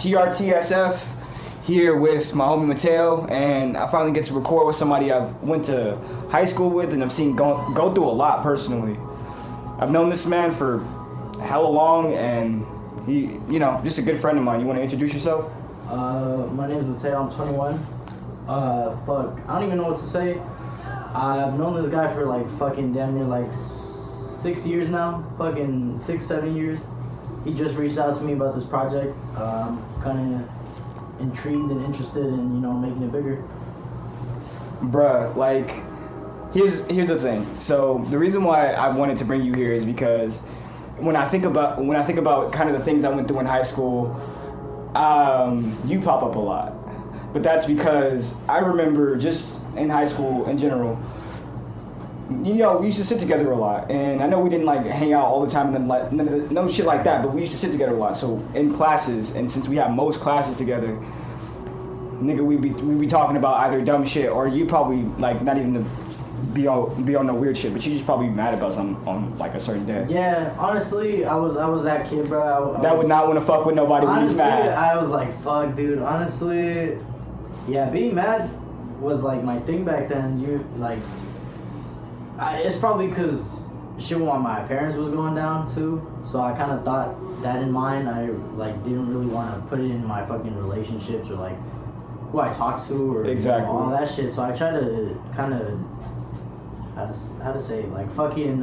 TRTSF here with my homie Mateo, and I finally get to record with somebody I've went to high school with and I've seen go through a lot personally. I've known this man for hella long, and he, just a good friend of mine. You want to introduce yourself? My name is Mateo. I'm 21. I don't even know what to say. I've known this guy for fucking damn near 6 years now. Fucking 6-7 years. He just reached out to me about this project. Kind of intrigued and interested in, making it bigger. Bruh, here's the thing. So the reason why I wanted to bring you here is because when I think about kind of the things I went through in high school, you pop up a lot. But that's because I remember just in high school in general, we used to sit together a lot, and I know we didn't hang out all the time and no shit like that, but we used to sit together a lot. So in classes, and since we had most classes together, nigga, we'd be talking about either dumb shit or you probably not even to be on no weird shit, but you just probably mad about something on a certain day. Yeah, honestly, I was that kid, bro. That would not want to fuck with nobody when he's mad. I was like, fuck, dude. Honestly, yeah, being mad was my thing back then. It's probably because shit while my parents was going down too, so I kind of thought that in mind. I didn't really want to put it in my fucking relationships or who I talk to or exactly all that shit. So I try to kind of how to say fucking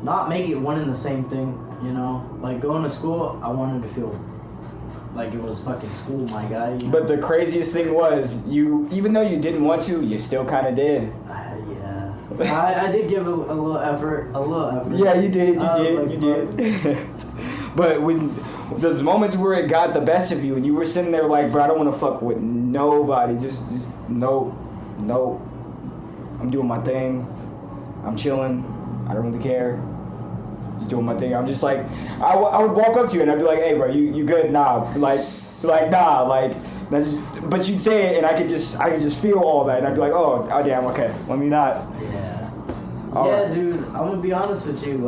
not make it one and the same thing. Going to school, I wanted to feel like it was fucking school, my guy. But the craziest thing was, even though you didn't want to, you still kind of did. Yeah. I did give a little effort. Yeah, you did. You did. But when the moments where it got the best of you, and you were sitting there bro, I don't want to fuck with nobody. Just no. I'm doing my thing. I'm chilling. I don't really care. Just doing my thing. I'm just I would walk up to you and I'd be like, hey bro, you good? Nah. Nah. That's just, but you'd say it and I could just feel all that and I'd be like, oh damn, okay. Let me not. Yeah. Right. Dude, I'm gonna be honest with you,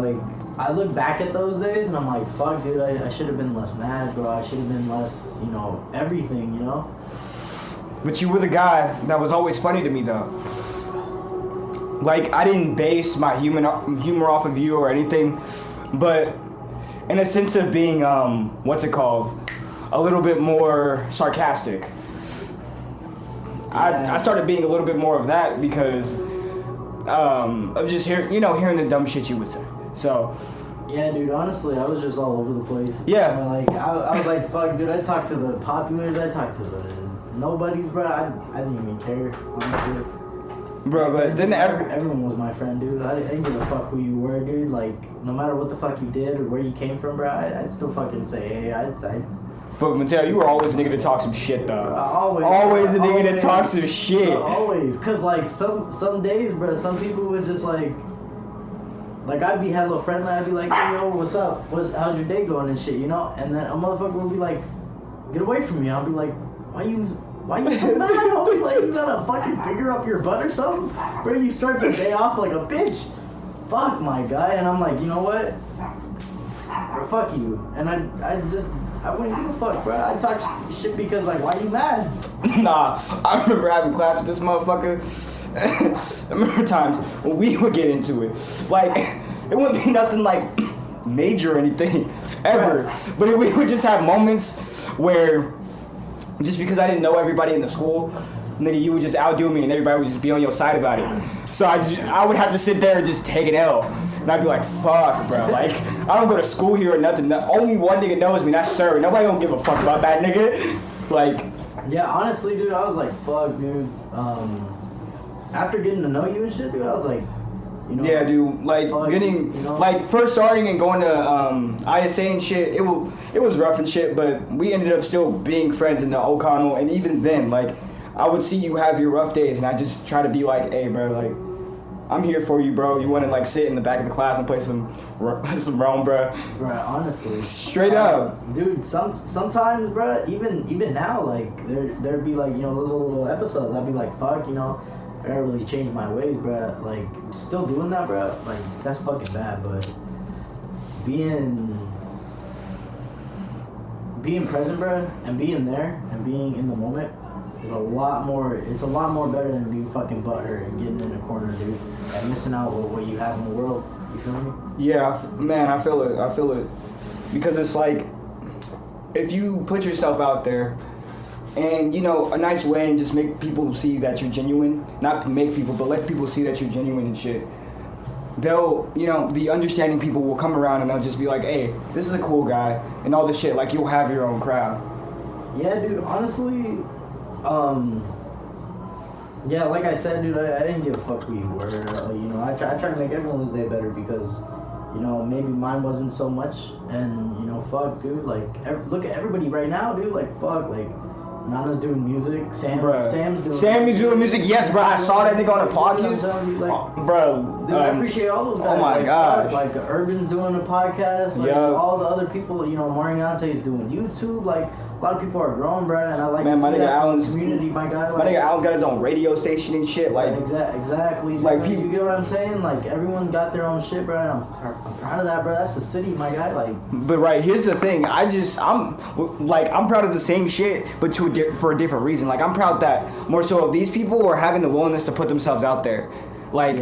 I look back at those days and I'm like, fuck dude, I should have been less mad, bro. I should have been less, everything, But you were the guy that was always funny to me though. I didn't base my humor off of you or anything, but in a sense of being, a little bit more sarcastic. Yeah. I started being a little bit more of that because of just hearing the dumb shit you would say. So. Yeah, dude, honestly, I was just all over the place. Yeah. I was like, fuck, dude, I talked to the populars, I talked to the nobodies, bro. I didn't even care, honestly. Bro, but then everyone was my friend, dude. I didn't give a fuck who you were, dude. No matter what the fuck you did or where you came from, bro, I'd still fucking say, hey, But Mateo, you were always a nigga to talk some shit, though. Always a nigga to talk some shit. Bro, always, cause some days, bro, some people would just I'd be hella friendly. I'd be like, hey, yo, what's up? How's your day going and shit, And then a motherfucker would be like, get away from me. I'll be like, why you so mad? You got a fucking finger up your butt or something? Bro, you start the day off like a bitch. Fuck, my guy. And I'm like, you know what? Fuck you. And I wouldn't give a fuck, bro. I talk shit because, why you mad? Nah, I remember having class with this motherfucker. I remember times when we would get into it. It wouldn't be nothing major or anything, ever. Right. But we would just have moments where, just because I didn't know everybody in the school, nigga, you would just outdo me and everybody would just be on your side about it. So I would have to sit there and just take an L. And I'd be like, fuck, bro. I don't go to school here or nothing. Only one nigga knows me, that's sir. Nobody don't give a fuck about that nigga. Yeah, honestly, dude, I was like, fuck, dude. After getting to know you and shit, dude, I was like, yeah, dude, getting, first starting and going to ISA and shit, it was rough and shit, but we ended up still being friends in the O'Connell, and even then, I would see you have your rough days, and I just try to be like, hey, bro, I'm here for you, bro. You want to, sit in the back of the class and play some Rome, bro? Bro, honestly. Straight up. Dude, sometimes, bro, even now, there'd be, those little episodes, I'd be like, fuck, I gotta really change my ways, bro. Still doing that, bro. That's fucking bad. But being being present, bro, and being there and being in the moment is a lot more. It's a lot more better than being fucking butthurt and getting in a corner, dude, and missing out with what you have in the world. You feel me? Yeah, man, I feel it. Because it's like, if you put yourself out there, and, you know, a nice way and just make people see that you're genuine. Not make people, but let people see that you're genuine and shit. They'll, you know, the understanding people will come around and they'll just be like, hey, this is a cool guy, and all this shit. Like, you'll have your own crowd. Yeah, dude, honestly, yeah, like I said, dude, I didn't give a fuck who you were. You know, I try to make everyone's day better because, you know, maybe mine wasn't so much. And, you know, fuck, dude, like, look at everybody right now, dude, like, fuck, like, Nana's doing music, Sam's doing music. Yes, bro, I saw that nigga on the podcast. Like, bro, dude, I appreciate all those guys. Oh my gosh. Like Urban's doing a podcast, like, all the other people, you know, Mariante's doing YouTube, like, a lot of people are growing, bro, and I like man, to my see nigga that Allen's community, my guy. Like, my nigga Allen's got his own radio station and shit, like exactly. Like, man, you get what I'm saying? Like, everyone got their own shit, bro. And I'm proud of that, bro. That's the city, my guy. Like, but right, here's the thing. I'm proud of the same shit, but for a different reason. Like, I'm proud that more so of these people are having the willingness to put themselves out there. Like,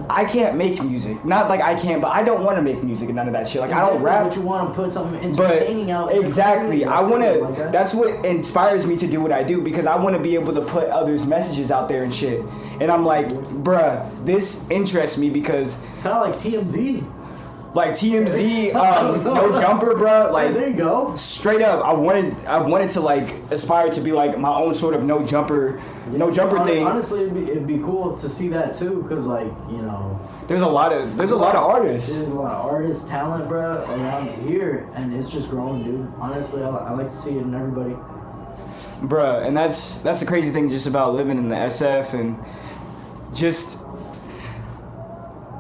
I can't make music. Not like I can't, but I don't want to make music and none of that shit. Like, I don't rap. But you want to put something entertaining out. Exactly. I want to. Like that's what inspires me to do what I do, because I want to be able to put others' messages out there and shit. And I'm like, bruh, this interests me because kind of like TMZ. Like TMZ, No Jumper, bro. Like, there you go. Straight up, I wanted to like aspire to be like my own sort of no jumper thing. Honestly, it'd be cool to see that too, cause like, you know, there's a lot of artists. There's a lot of artist talent, bro, around here, and it's just growing, dude. Honestly, I like to see it in everybody. Bruh, and that's the crazy thing just about living in the SF and just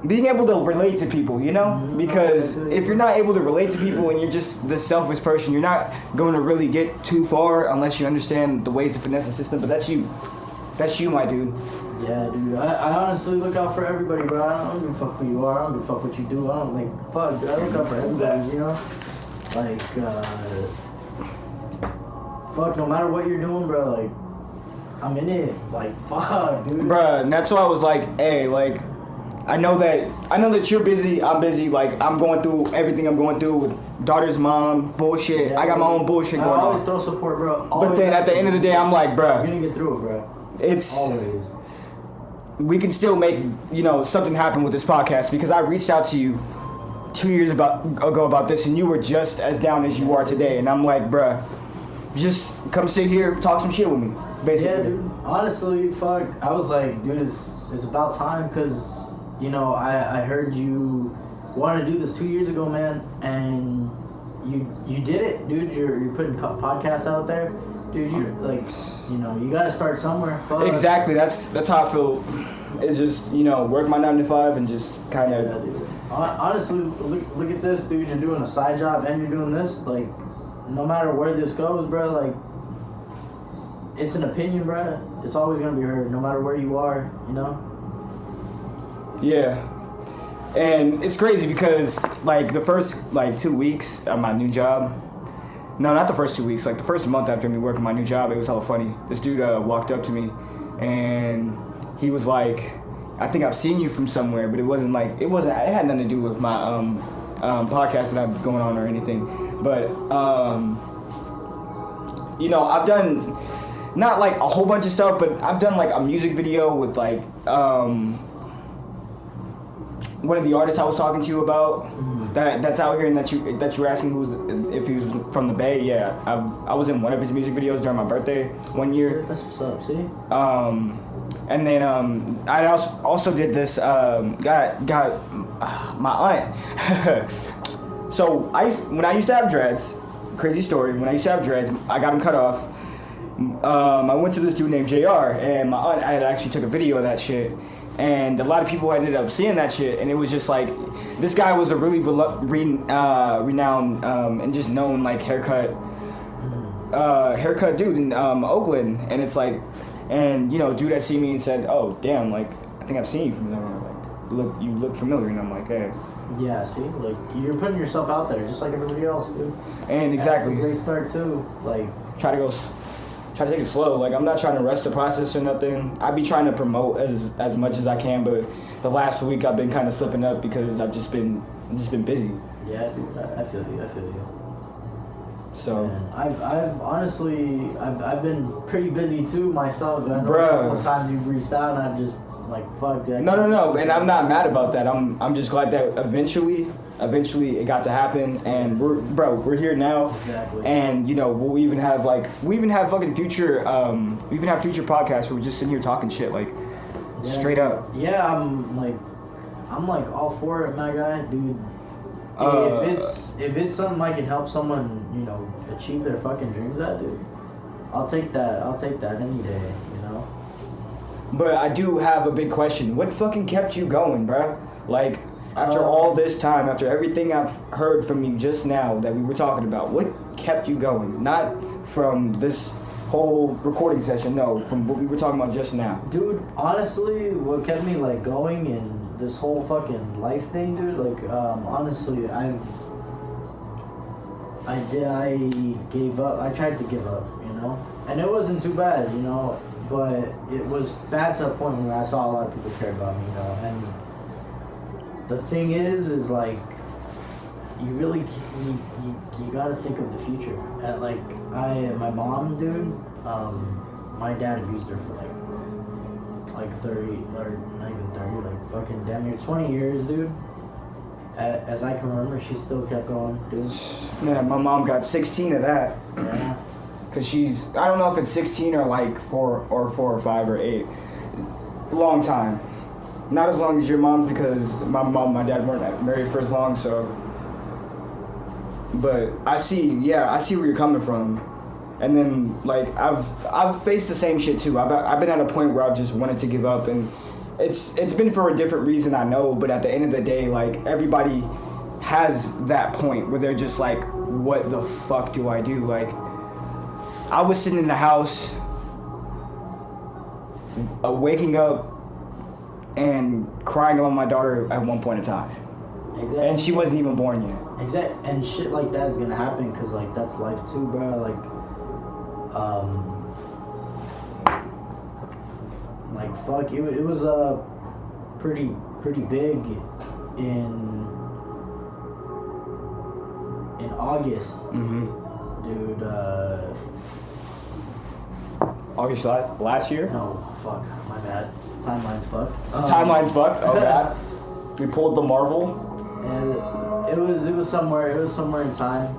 being able to relate to people, you know? Because if you're not able to relate to people and you're just this selfish person, you're not going to really get too far unless you understand the ways to finesse the system. But that's you. That's you, my dude. Yeah, dude. I honestly look out for everybody, bro. I don't give a fuck who you are. I don't give a fuck what you do. I don't like, fuck, dude. I look out for everybody, you know? Like, fuck, no matter what you're doing, bro, like, I'm in it. Like, fuck, dude. Bruh, and that's why I was like, hey, like, I know that you're busy, I'm busy, like, I'm going through everything I'm going through with daughter's mom, bullshit. Yeah, I got my own bullshit going on. I always throw support, bro. But then at the end of the day, I'm like, bruh, you're gonna get through it, bro. It's... Always. We can still make, you know, something happen with this podcast, because I reached out to you 2 years ago about this, and you were just as down as you are today. And I'm like, bruh, just come sit here, talk some shit with me, basically. Yeah, dude. Honestly, fuck. I was like, dude, it's about time, because... You know, I heard you wanted to do this 2 years ago, man, and you did it, dude. You're putting podcasts out there, dude. You like, you know, you gotta start somewhere. Fuck. Exactly. That's how I feel. It's just, you know, work my 9 to 5 and just kind of. Yeah, honestly, look at this, dude. You're doing a side job and you're doing this. Like, no matter where this goes, bro. Like, it's an opinion, bro. It's always gonna be heard, no matter where you are. You know. Yeah, and it's crazy because, like, the first, like, 2 weeks of my new job, no, not the first 2 weeks, like, the first month after me working my new job, it was hella funny. This dude walked up to me, and he was like, I think I've seen you from somewhere, but it had nothing to do with my podcast that I've going on or anything, but, you know, I've done, not, like, a whole bunch of stuff, but I've done, like, a music video with, like, one of the artists I was talking to you about, that's out here, and that you were asking if he was from the Bay. Yeah, I was in one of his music videos during my birthday one year. That's what's up. See. And then I also did this. Got my aunt. So when I used to have dreads, crazy story. When I used to have dreads, I got them cut off. I went to this dude named JR, and my aunt I had actually took a video of that shit. And a lot of people ended up seeing that shit, and it was just like, this guy was a really renowned and just known, like, haircut dude in Oakland. And it's like, and, you know, dude had seen me and said, oh, damn, like, I think I've seen you from there. look familiar, and I'm like, hey. Yeah, see, like you're putting yourself out there just like everybody else, dude. And exactly. That's a great start too. Like try to take it slow. Like I'm not trying to rush the process or nothing. I be trying to promote as much as I can, but the last week I've been kind of slipping up because I've just been busy. Yeah, dude, I feel you. So and I've honestly been pretty busy too myself. I know Bruh. a couple of times you've reached out and I've just like fuck that. No, and I'm not mad about that. I'm just glad that eventually it got to happen, and we're here now. Exactly. And we even have fucking future podcasts where we're just sitting here talking shit like straight up. Yeah, I'm like all for it, my guy, dude. If it's something I can help someone, achieve their fucking dreams at, dude, I'll take that any day, But I do have a big question. What fucking kept you going, bruh? Like, after all this time, after everything I've heard from you just now that we were talking about, what kept you going? Not from this whole recording session, no, from what we were talking about just now. Dude, honestly, what kept me, like, going in this whole fucking life thing, dude, like, honestly, I gave up. I tried to give up, and it wasn't too bad, but it was bad to a point where I saw a lot of people care about me, and the thing is like, you really, you gotta think of the future, and like, my mom, dude, my dad abused her for like 30, or not even 30, like fucking damn near 20 years, dude. As I can remember, she still kept going, dude. Man, my mom got 16 of that. Yeah. Cause I don't know if it's 16 or like 4 or 5 or 8. Long time. Not as long as your mom's, because my mom and my dad weren't married for as long, so. But I see where you're coming from. And then like I've faced the same shit too. I've been at a point where I've just wanted to give up, and it's been for a different reason, I know, but at the end of the day, like, everybody has that point where they're just like, what the fuck do I do? Like, I was sitting in the house, waking up and crying about my daughter at one point in time. Exactly. And she wasn't even born yet. Exactly. And shit like that is gonna happen, because, like, that's life too, bro. Like, fuck, it was pretty big in August. Mm-hmm. Dude, August last year? No, fuck, my bad. Timeline's fucked. Timeline's fucked? Oh, God. We pulled the Marvel? And it was somewhere in time,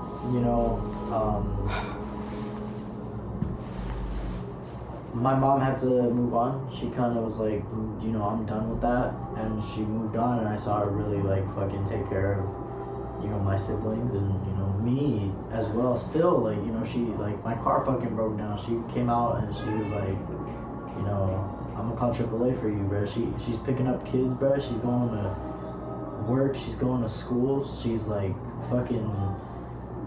my mom had to move on. She kind of was like, I'm done with that, and she moved on, and I saw her really, like, fucking take care of, my siblings, and, me as well still, like, she, like, my car fucking broke down. She came out and she was like, I'm gonna call AAA for you, bro. She's picking up kids, bro. She's going to work, she's going to school, she's, like, fucking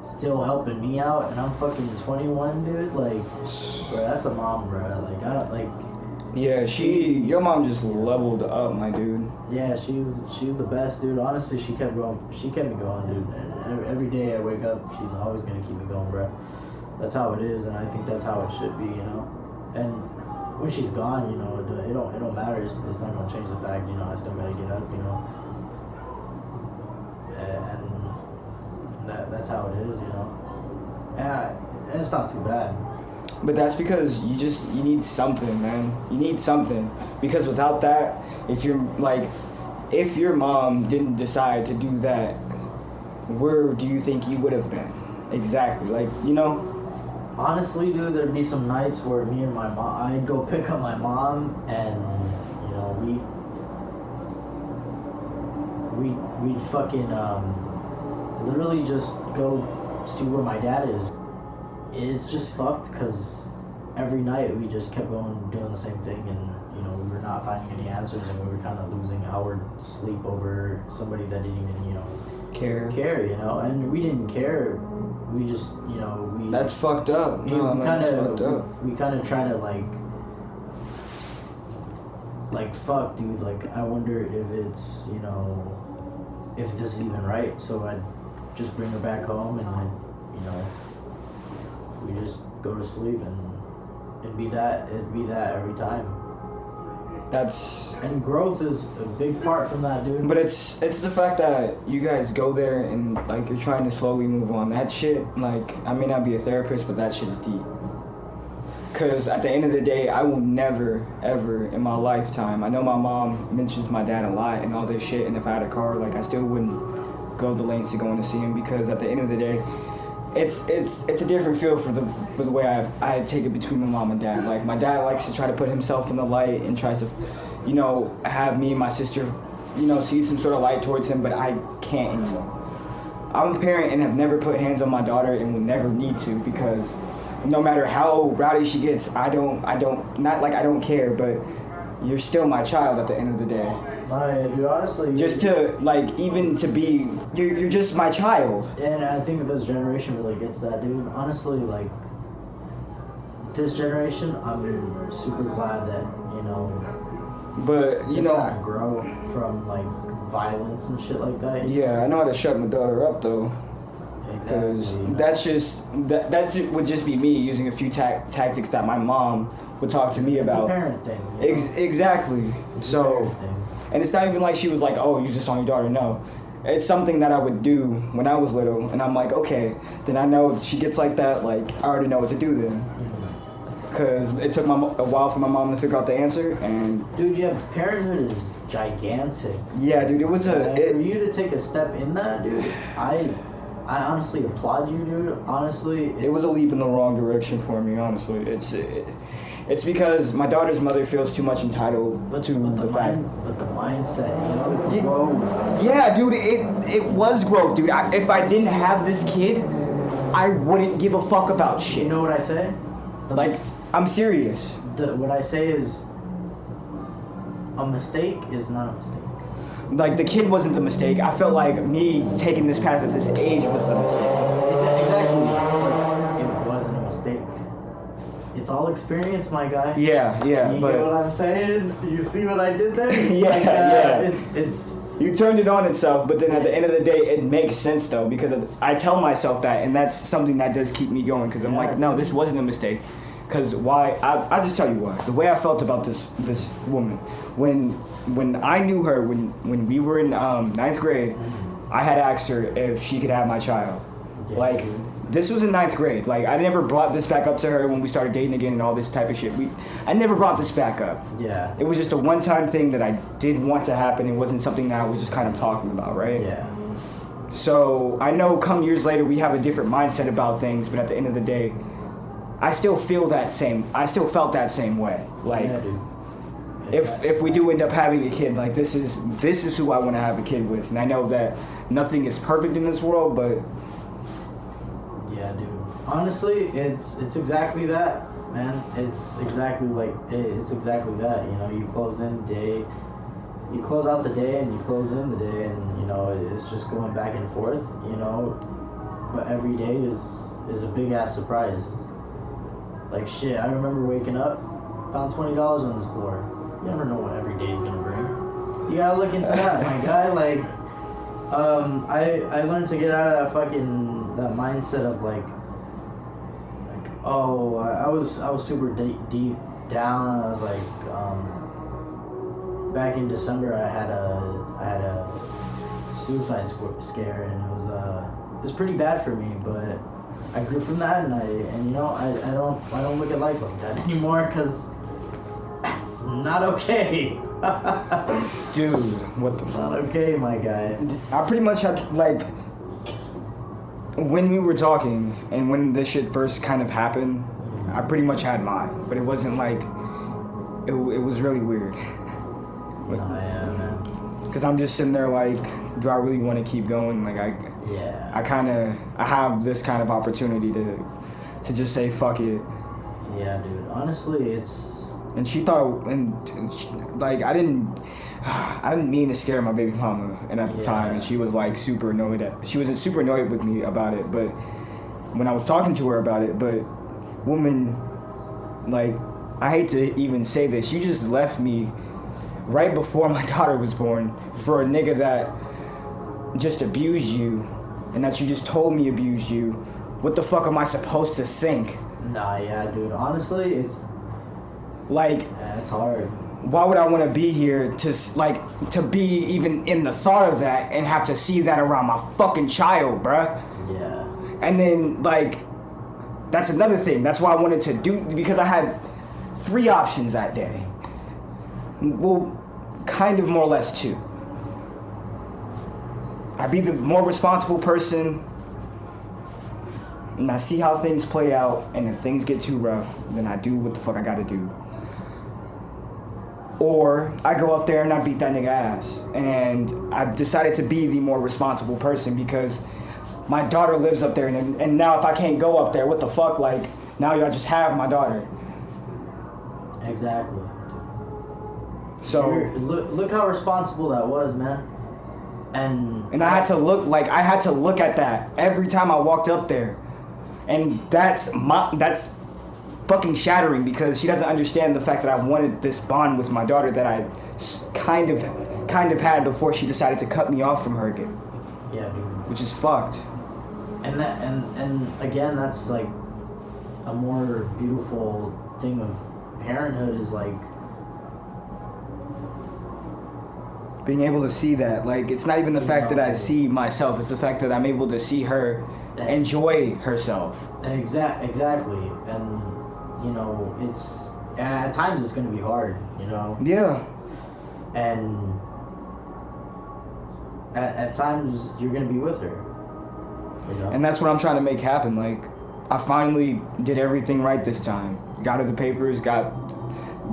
still helping me out, and I'm fucking 21, dude. Like, bro, that's a mom, bro. Like, I don't, like. Yeah, your mom just leveled up, my dude. Yeah, she's the best, dude. Honestly, she kept me going, dude. And every day I wake up, she's always gonna keep me going, bro. That's how it is, and I think that's how it should be, And when she's gone, it don't matter. It's not gonna change the fact, I still gotta get up, And that's how it is, And it's not too bad. But that's because you need something, man. You need something. Because without that, if your mom didn't decide to do that, where do you think you would have been? Exactly. Like, Honestly, dude, there'd be some nights where me and my mom, I'd go pick up my mom, and, we'd fucking, literally just go see where my dad is. It's just fucked, because every night we just kept going, doing the same thing, and, we were not finding any answers, and we were kind of losing our sleep over somebody that didn't even, care, and we didn't care. We just, we... That's fucked up. We kind of try to, like... like, fuck, dude, like, I wonder if it's, you know, if this is even right. So I'd just bring her back home and then, you know, we just go to sleep and it'd be that every time. And growth is a big part from that, dude. But it's the fact that you guys go there and like you're trying to slowly move on. That shit, like, I may not be a therapist, but that shit is deep. Cause at the end of the day, I will never, ever in my lifetime. I know my mom mentions my dad a lot and all this shit, and if I had a car, like, I still wouldn't go the lengths to going to see him, because at the end of the day, it's a different feel for the way I take it between my mom and dad. Like, my dad likes to try to put himself in the light and tries to, you know, have me and my sister, you know, see some sort of light towards him, but I can't anymore. I'm a parent and have never put hands on my daughter and will never need to, because no matter how rowdy she gets, I don't care, but you're still my child at the end of the day. Dude, honestly, just to, like, even to be, you're just my child. And I think this generation really gets that, dude. Honestly, like, this generation, I'm super glad that, you know, but, you know, I grow from, like, violence and shit like that. Yeah, I know how to shut my daughter up, though. Because that would just be me using a few tactics that my mom would talk to me about. It's a parent thing. Exactly. So, and it's not even like she was like, oh, use this on your daughter. No. It's something that I would do when I was little. And I'm like, okay, then I know if she gets like that, like, I already know what to do then. Because it took a while for my mom to figure out the answer. And dude, yeah, parenthood is gigantic. Yeah, dude, it was for you to take a step in that, dude, I honestly applaud you, dude. Honestly, it was a leap in the wrong direction for me. Honestly, it's because my daughter's mother feels too much entitled to the fact. But the mindset, you know, the growth. Yeah, dude, it was growth, dude. If I didn't have this kid, I wouldn't give a fuck about shit. You know what I say? Like, I'm serious. What I say is, a mistake is not a mistake. Like, the kid wasn't the mistake. I felt like me taking this path at this age was the mistake. Exactly. It wasn't a mistake. It's all experience, my guy. Yeah, you get what I'm saying? You see what I did there? Yeah. It's you turned it on itself, but then at the end of the day, it makes sense, though, because I tell myself that, and that's something that does keep me going, because I'm like, no, this wasn't a mistake. Because why? I'll just tell you why. The way I felt about this woman, when I knew her, when we were in 9th grade, I had asked her if she could have my child. Yeah, like, this was in 9th grade. Like, I never brought this back up to her when we started dating again and all this type of shit. I never brought this back up. Yeah. It was just a one-time thing that I did want to happen. It wasn't something that I was just kind of talking about, right? Yeah. So, I know come years later we have a different mindset about things, but at the end of the day, I still felt that same way. Like, yeah, dude. if we do end up having a kid, like, this is who I want to have a kid with. And I know that nothing is perfect in this world, but yeah, dude. Honestly, it's exactly that, man. It's exactly that. You know, you close out the day and you close in the day, and you know, it's just going back and forth, you know. But every day is a big ass surprise. Like, shit, I remember waking up, found $20 on the floor. You never know what every day's gonna bring. You gotta look into that, my guy. Like, I learned to get out of that mindset of like, oh, I was super deep down. I was like, back in December, I had a suicide scare, and it was pretty bad for me, but I grew from that, and you know, I don't look at life like that anymore, because it's not okay. Dude, what the fuck? Not okay, my guy. I pretty much had, like, when we were talking and when this shit first kind of happened, I pretty much had mine, but it wasn't like, it was really weird. Oh, yeah, man. Because I'm just sitting there like, do I really want to keep going? Like, I have this kind of opportunity to just say fuck it. Yeah, dude. Honestly, and she thought, like, I didn't mean to scare my baby mama, and at the time, and she was like super annoyed. She was super annoyed with me about it, but when I was talking to her about it, but woman, like, I hate to even say this, you just left me right before my daughter was born for a nigga that just abused you and that you just told me abused you. What the fuck am I supposed to think? Nah, yeah, dude. Honestly, it's like, yeah, it's hard. Why would I want to be here to be even in the thought of that and have to see that around my fucking child, bruh? Yeah. And then, like, that's another thing. That's why I wanted to do, because I had 3 options that day. Well, kind of more or less 2. I be the more responsible person, and I see how things play out, and if things get too rough, then I do what the fuck I gotta do. Or I go up there and I beat that nigga ass. And I've decided to be the more responsible person because my daughter lives up there, and now if I can't go up there, what the fuck? Like, now y'all just have my daughter. Exactly. So look how responsible that was, man. And I had to look at that every time I walked up there. And that's fucking shattering because she doesn't understand the fact that I wanted this bond with my daughter that I kind of had before she decided to cut me off from her again. Yeah, dude. Which is fucked. And that and again, that's like a more beautiful thing of parenthood is like being able to see that. Like, it's not even the fact that I see myself, it's the fact that I'm able to see her enjoy herself. Exactly. And you know, it's at times it's gonna be hard, you know. Yeah. And at times you're gonna be with her. You know? And that's what I'm trying to make happen. Like, I finally did everything right this time. Got her the papers, got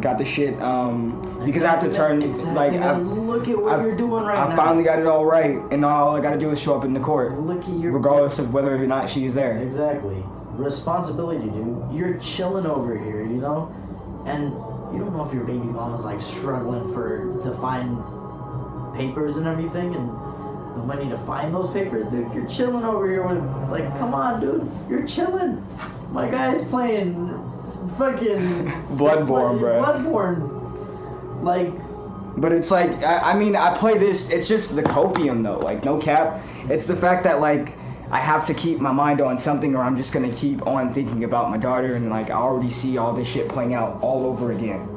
the shit. Because I have to turn like. Look at what you're doing right now. I finally got it all right, and all I gotta do is show up in the court. Look at your. Regardless of whether or not she's there. Exactly. Responsibility, dude. You're chilling over here, you know, and you don't know if your baby mama's like struggling to find papers and everything, and the money to find those papers, dude. You're chilling over here with, like, come on, dude. You're chilling. My guy's playing fucking Bloodborne, bro. Bloodborne, like. But it's like, I mean, I play this. It's just the copium, though. Like, no cap. It's the fact that, like, I have to keep my mind on something or I'm just going to keep on thinking about my daughter, and like I already see all this shit playing out all over again.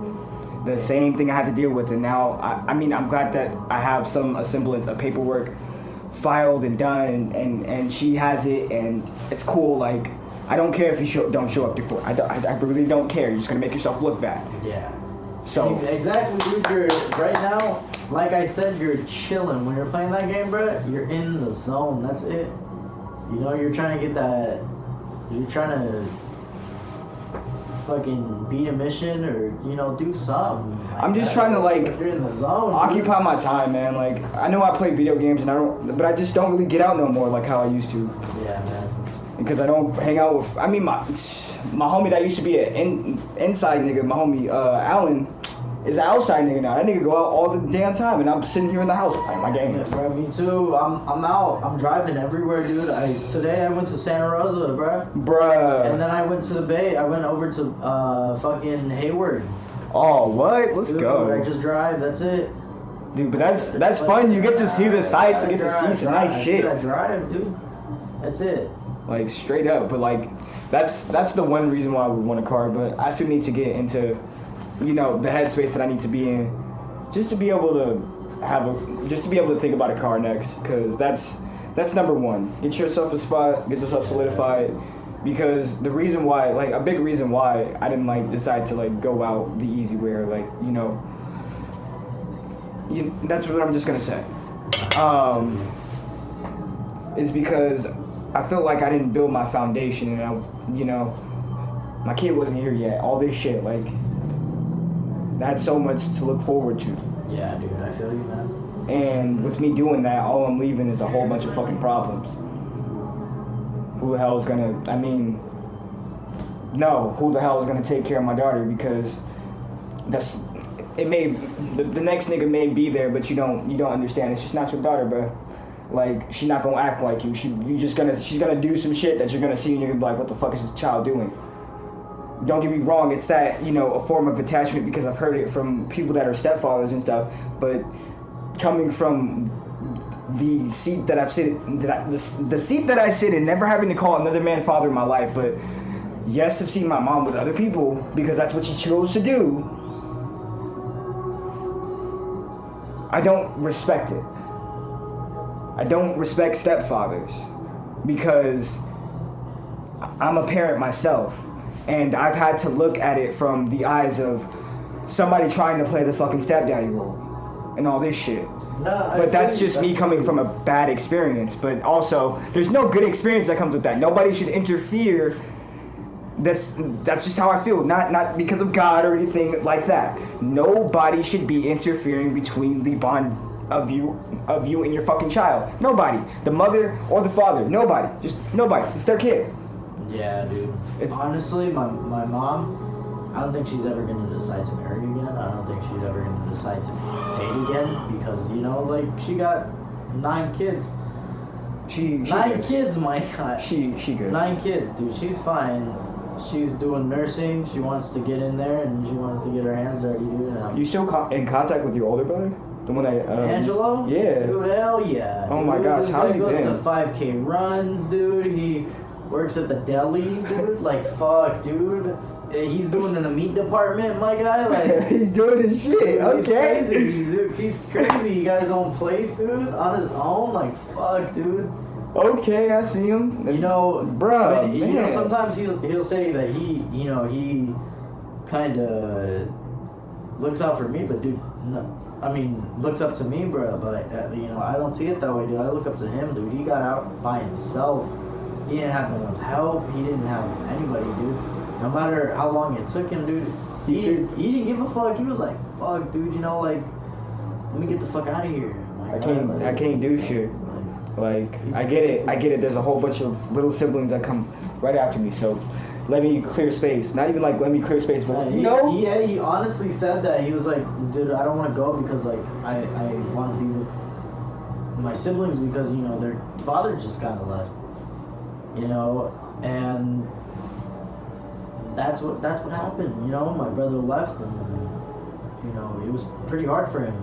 The same thing I had to deal with, and now, I mean, I'm glad that I have a semblance of paperwork filed and done, and she has it, and it's cool. Like, I don't care if you don't show up to court. I really don't care. You're just going to make yourself look bad. Yeah. So exactly, dude. Right now, like I said, you're chilling. When you're playing that game, bro, you're in the zone. That's it. You know, you're trying to get that. You're trying to fucking beat a mission or, you know, do something. Like I'm just trying to, like, you're in the zone. Occupy my time, man. Like, I know I play video games but I just don't really get out no more like how I used to. Yeah, man. Because I don't hang out with. I mean, my homie that used to be an inside nigga, my homie Alan, is an outside nigga now. That nigga go out all the damn time, and I'm sitting here in the house playing my games. Yeah, bro, me too. I'm out. I'm driving everywhere, dude. Today I went to Santa Rosa, bruh. And then I went to the Bay. I went over to fucking Hayward. Oh, what? Let's go. I just drive. That's it. Dude, but that's fun. You get to see the sights. You get to see some nice shit. I drive, dude. That's it. Like, straight up. But like, that's the one reason why I would want a car. But I still need to get into, you know, the headspace that I need to be in, just to be able to think about a car next, because that's number one. Get yourself a spot, get yourself solidified, because the reason why, like, a big reason why I didn't like decide to like go out the easy way, or like, you know, that's what I'm just gonna say, is because I felt like I didn't build my foundation, and you know, my kid wasn't here yet. All this shit, like, I had so much to look forward to. Yeah, dude, I feel you, man. And with me doing that, all I'm leaving is a whole bunch of fucking problems. Who the hell is gonna, who the hell is gonna take care of my daughter? Because the next nigga may be there, but you don't understand. It's just not your daughter, bro. Like, she's not gonna act like you. She's gonna do some shit that you're gonna see, and you're gonna be like, what the fuck is this child doing? don't get me wrong, it's that, a form of attachment because I've heard it from people that are stepfathers and stuff, but coming from the seat that I've sit, the seat that I sit in, never having to call another man father in my life, but yes, I've seen my mom with other people because that's what she chose to do. I don't respect it. I don't respect stepfathers because I'm a parent myself, and I've had to look at it from the eyes of somebody trying to play the fucking stepdaddy role and all this shit. But that's just me coming from a bad experience. But also, there's no good experience that comes with that. Nobody should interfere. That's just how I feel. Not because of God or anything like that. Nobody should be interfering between the bond of you and your fucking child. Nobody. The mother or the father. Nobody. Just nobody. It's their kid. Yeah, dude. Honestly, my mom, I don't think she's ever going to decide to marry again. I don't think she's ever going to decide to date again because, she got 9 kids. She 9 kids, my God. She good. 9 kids, dude. She's fine. She's doing nursing. She wants to get in there and she wants to get her hands dirty, dude. You still in contact with your older brother? The one that Angelo? Yeah. Dude, hell yeah. Oh my gosh, how's he been? He goes to 5K runs, dude. He works at the deli, dude. Like, fuck, dude. He's doing in the meat department, my guy. Like, he's doing his shit. Dude, okay. He's crazy. He's crazy. He got his own place, dude. On his own. Like, fuck, dude. Okay, I see him. Bruh, man. Sometimes he'll say that he kind of looks out for me, but dude, no. I mean, looks up to me, bro. But I don't see it that way, dude. I look up to him, dude. He got out by himself. He didn't have no one's help. He didn't have anybody, dude. No matter how long it took him, dude. He didn't give a fuck. He was like, fuck, dude. Let me get the fuck out of here. I can't do shit. I get it. There's a whole bunch of little siblings that come right after me, so let me clear space. Not even let me clear space, but he honestly said that. He was like, dude, I don't want to go because I want to be with my siblings because their father just kind of left, and that's what happened. My brother left, and it was pretty hard for him.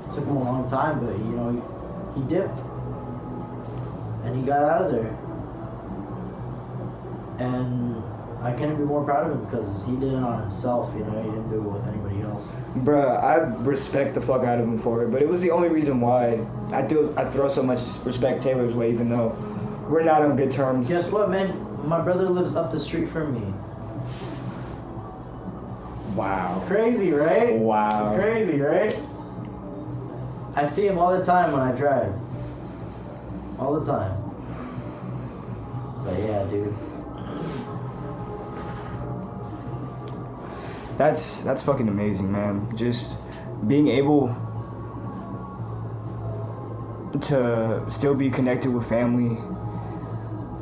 It took him a long time, but he dipped. And he got out of there. And I couldn't be more proud of him because he did it on himself, He didn't do it with anybody else. Bruh, I respect the fuck out of him for it, but it was the only reason why I throw so much respect Taylor's way, even though we're not on good terms. Guess what, man? My brother lives up the street from me. Wow. Crazy, right? Wow. Crazy, right? I see him all the time when I drive. All the time. But yeah, dude. That's fucking amazing, man. Just being able to still be connected with family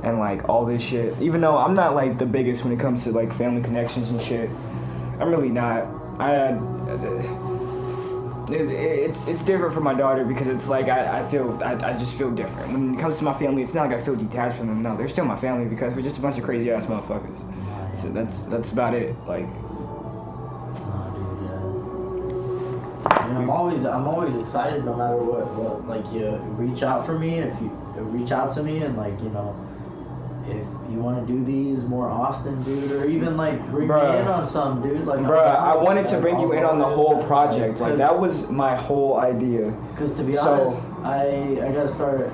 and all this shit. Even though I'm not the biggest when it comes to family connections and shit. I'm really not. It's different for my daughter because it's I just feel different. When it comes to my family, it's not like I feel detached from them. No, they're still my family because we're just a bunch of crazy ass motherfuckers. So that's about it. I'm always excited no matter what you reach out for me, if you reach out to me and if you want to do these more often, dude, or even bring me in on some, dude. I wanted to bring you in on the whole project. That was my whole idea. Because to be honest, I gotta start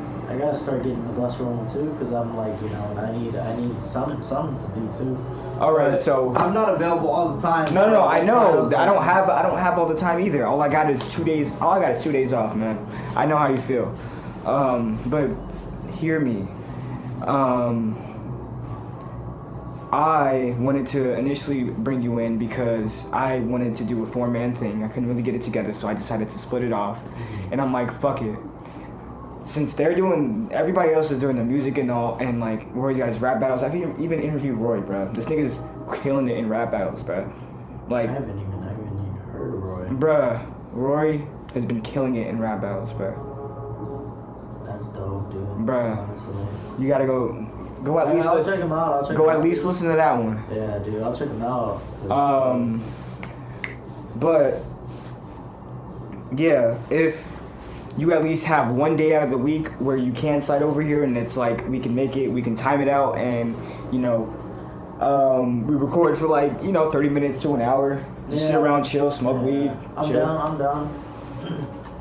getting the bus rolling too. Because I'm and I need something to do too. All right, so I'm not available all the time. No, I know. I don't have all the time either. All I got is 2 days. All I got is 2 days off, man. I know how you feel. But hear me. I wanted to initially bring you in because I wanted to do a 4-man thing. I couldn't really get it together, so I decided to split it off. And I'm like, fuck it. Since everybody else is doing the music and all, and Roy's got his rap battles. I've even interviewed Roy, bro. This nigga's killing it in rap battles, bro. I haven't even heard of Roy. Bruh, Roy has been killing it in rap battles, bro. That's dope, dude. Bruh, honestly. You gotta go. Go at least. I'll check him out. Go at least listen to that one. Yeah, dude, I'll check him out. But yeah, if you at least have one day out of the week where you can slide over here, and it's like we can make it, we can time it out, and you know, we record for like 30 minutes to an hour. Just sit around, chill, smoke weed. I'm chill. down. I'm down.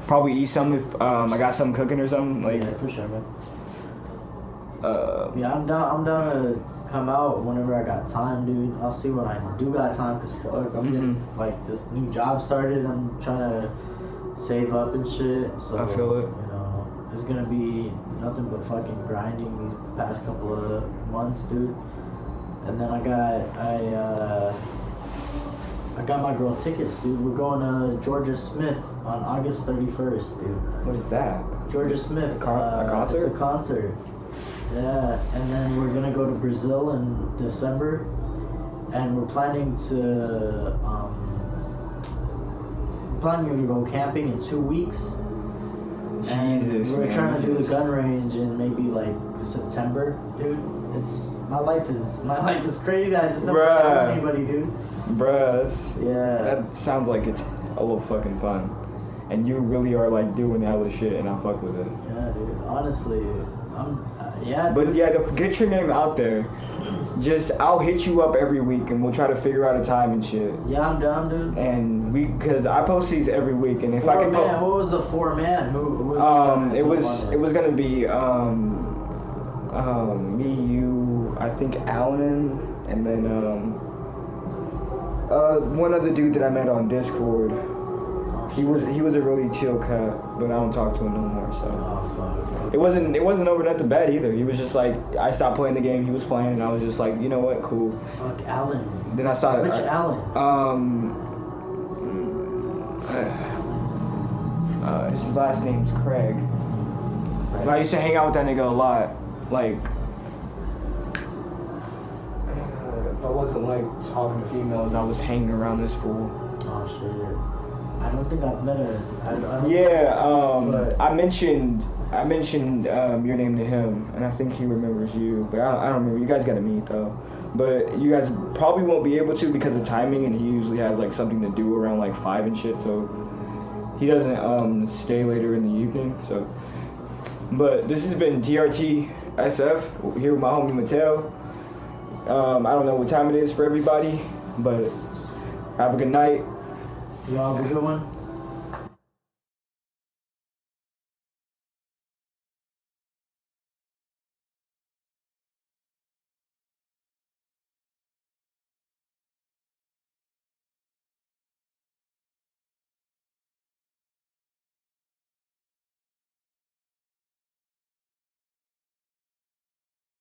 Probably eat something if I got something cooking or something. Like yeah, for sure, man. Yeah, I'm down to come out whenever I got time, dude. I'll see when I do got time, cause fuck, I'm getting like this new job started. I'm trying to save up and shit. So I feel it. You know, it's gonna be nothing but fucking grinding these past couple of months, dude. And then I got my girl tickets, dude. We're going to Georgia Smith on August 31st, dude. What is that? Georgia Smith. A concert? It's a concert. Yeah, and then we're gonna go to Brazil in December, and we're planning to go camping in 2 weeks. Jesus, and we're man. trying to do the gun range in maybe like September, dude. My life is crazy. I just never told anybody, dude. Bruh, that sounds like it's a little fucking fun, and you really are like doing hella shit, and I fuck with it. Yeah, dude. Honestly, But yeah, to get your name out there, I'll hit you up every week, and we'll try to figure out a time and shit. Yeah, I'm down, dude. And cause I post these every week, and if I can post, what was the 4-man? Who it was gonna be me, you, I think Alan, and then one other dude that I met on Discord. He was a really chill cat, but I don't talk to him no more. So it wasn't over nothing bad either. He was just like, I stopped playing the game he was playing, and I was just like, you know what, cool. Fuck Alan. Then I started. Which Alan? His last name's Craig. But I used to hang out with that nigga a lot. Like, if I wasn't like talking to females, I was hanging around this fool. Oh shit. I don't think I've met her. I mentioned your name to him, and I think he remembers you, but I don't remember. You guys gotta meet though. But you guys probably won't be able to because of timing, and he usually has like something to do around like 5 and shit, so he doesn't stay later in the evening. So, but this has been TRT SF here with my homie Mateo. I don't know what time it is for everybody, but have a good night. Y'all have a good one.